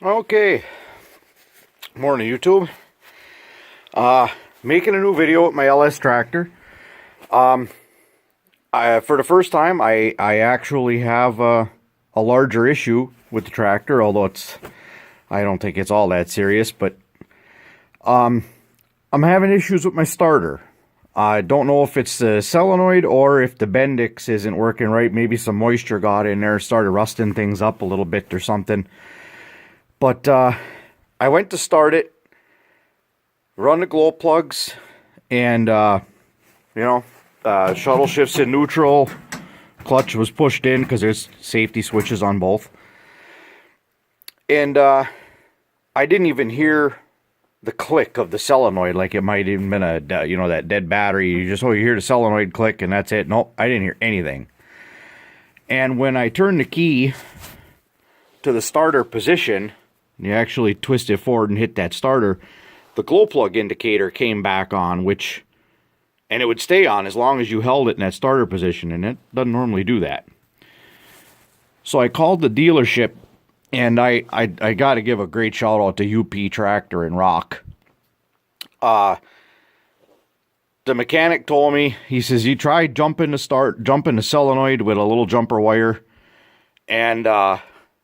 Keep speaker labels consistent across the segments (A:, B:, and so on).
A: Okay, morning YouTube. Making a new video with my LS tractor. For the first time, I actually have a larger issue with the tractor, although I don't think it's all that serious, but I'm having issues with my starter. I don't know if it's the solenoid or if the Bendix isn't working right. Maybe some moisture got in there, started rusting things up a little bit or something. But I went to start it, run the glow plugs, and shuttle shifts in neutral, clutch was pushed in because there's safety switches on both. And I didn't even hear the click of the solenoid, like it might even been a, that dead battery. You hear the solenoid click and that's it. Nope, I didn't hear anything. And when I turned the key to the starter position, you actually twist it forward and hit that starter, the glow plug indicator came back on, and it would stay on as long as you held it in that starter position, and it doesn't normally do that. So I called the dealership, and I got to give a great shout out to UP Tractor in Rock. The mechanic told me, he says, you tried jumping the solenoid with a little jumper wire, and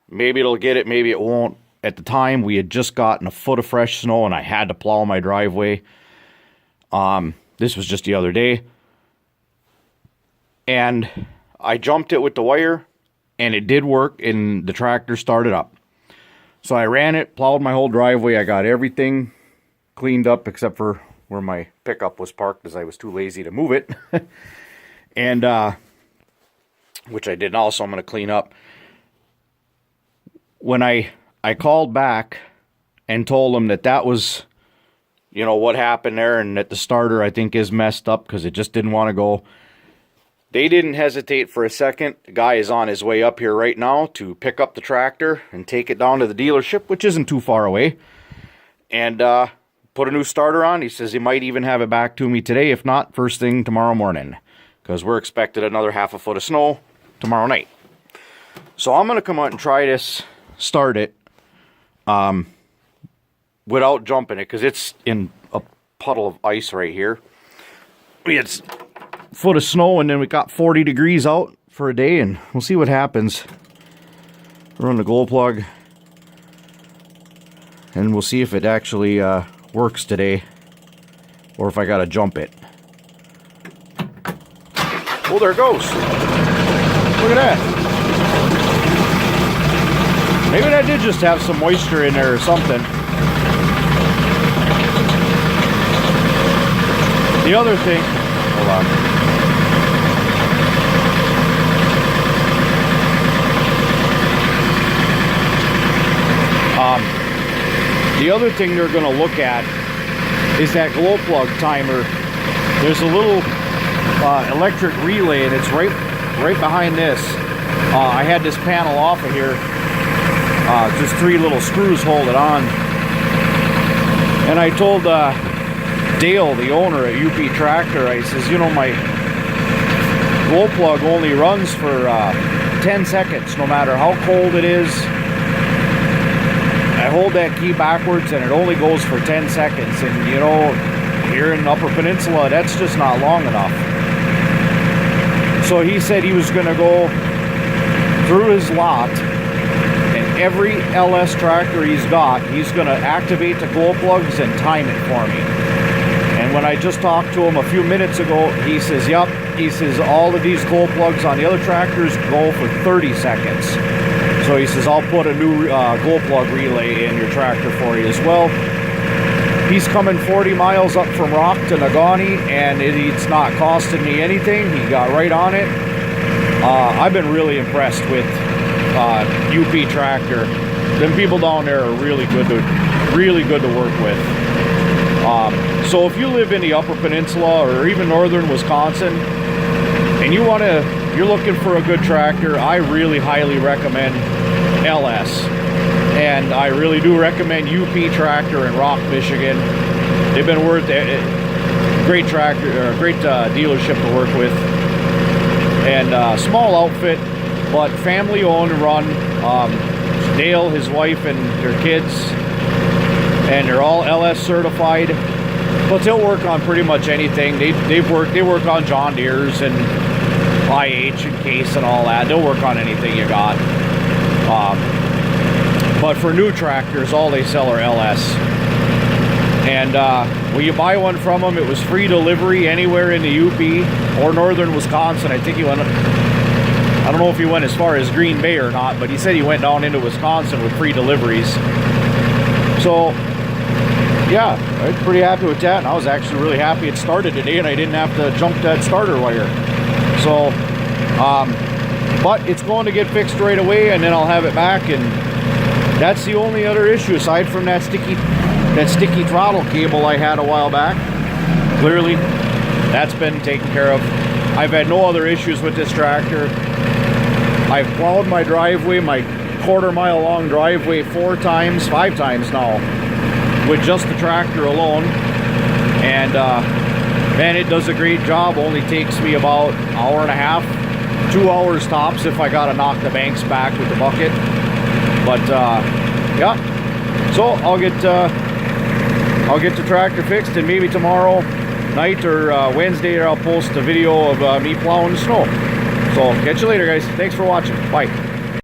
A: maybe it'll get it, maybe it won't. At the time, we had just gotten a foot of fresh snow, and I had to plow my driveway. This was just the other day. And I jumped it with the wire, and it did work, and the tractor started up. So I ran it, plowed my whole driveway. I got everything cleaned up except for where my pickup was parked because I was too lazy to move it. And, which I did also, I'm going to clean up. When I called back and told them that was, what happened there, and that the starter, I think, is messed up because it just didn't want to go. They didn't hesitate for a second. The guy is on his way up here right now to pick up the tractor and take it down to the dealership, which isn't too far away, and put a new starter on. He says he might even have it back to me today, if not first thing tomorrow morning, because we're expected another half a foot of snow tomorrow night. So I'm going to come out and try this, start it, without jumping it, because it's in a puddle of ice right here. We had a foot of snow, and then we got 40 degrees out for a day, and we'll see what happens. Run the glow plug, and we'll see if it actually works today, or if I gotta jump it. Oh, there it goes. Look at that. Maybe that did just have some moisture in there or something. The other thing, hold on. The other thing they're going to look at is that glow plug timer. There's a little electric relay, and it's right behind this. I had this panel off of here. Just 3 little screws hold it on. And I told Dale, the owner at UP Tractor, I says, my glow plug only runs for 10 seconds, no matter how cold it is. I hold that key backwards, and it only goes for 10 seconds. And, here in Upper Peninsula, that's just not long enough. So he said he was going to go through his lot, every LS tractor he's got, he's going to activate the glow plugs and time it for me. And when I just talked to him a few minutes ago, he says, yep, he says all of these glow plugs on the other tractors go for 30 seconds. So he says, I'll put a new glow plug relay in your tractor for you as well. He's coming 40 miles up from Rock to Negaunee, and it's not costing me anything. He got right on it. I've been really impressed with UP Tractor. Them people down there are really good to work with. So if you live in the Upper Peninsula or even northern Wisconsin, and you're looking for a good tractor, I really highly recommend LS. And I really do recommend UP Tractor in Rock, Michigan. They've been worth it. Great tractor, great dealership to work with. And small outfit, but family owned and run. Dale, his wife, and their kids, and they're all LS certified. But they'll work on pretty much anything. They work on John Deere's and IH and Case and all that. They'll work on anything you got. But for new tractors, all they sell are LS. And when you buy one from them, it was free delivery anywhere in the UP or northern Wisconsin. I think he went, I don't know if he went as far as Green Bay or not, but he said he went down into Wisconsin with free deliveries. So yeah, I was pretty happy with that, and I was actually really happy it started today and I didn't have to jump that starter wire. So but it's going to get fixed right away, and then I'll have it back, and that's the only other issue aside from that sticky throttle cable I had a while back. Clearly that's been taken care of. I've had no other issues with this tractor. I've plowed my driveway, my quarter-mile long driveway 5 times now with just the tractor alone, and man, it does a great job. Only takes me about an hour and a half, 2 hours tops if I gotta knock the banks back with the bucket. But yeah, so I'll get the tractor fixed, and maybe tomorrow night or Wednesday I'll post a video of me plowing the snow. So catch you later, guys. Thanks for watching. Bye.